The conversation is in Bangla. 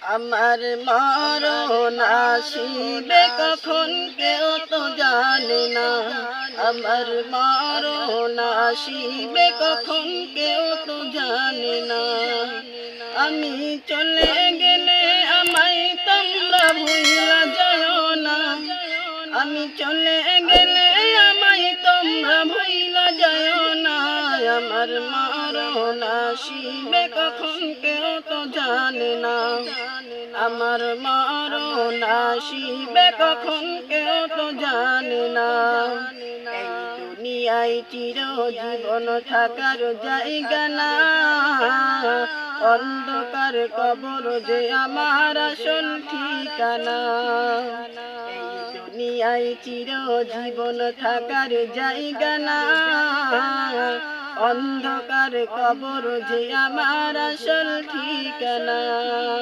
আমার মরণ আসিবে কখন কেউ তো জানে না। আমার মরণ আসিবে কখন কেউ তো জানে না। আমি চলে গেলে আমায় তোমরা ভুইলা যাও না। আমি চলে গেলে আমায় তোমরা ভুইলা যাও না। আমার মরণ আসিবে কখন কেউ তো জানে না। আমার মরণ আসিবে কখন কেউ তো জানে না। এই দুনিয়ায় চিরজীবন থাকার জায়গা না। অন্ধকার কবর যে আমার আসল ঠিকানা। এই দুনিয়ায় চিরজীবন থাকার জায়গা না। অন্ধকার কবর যে আমার আসল ঠিকানা।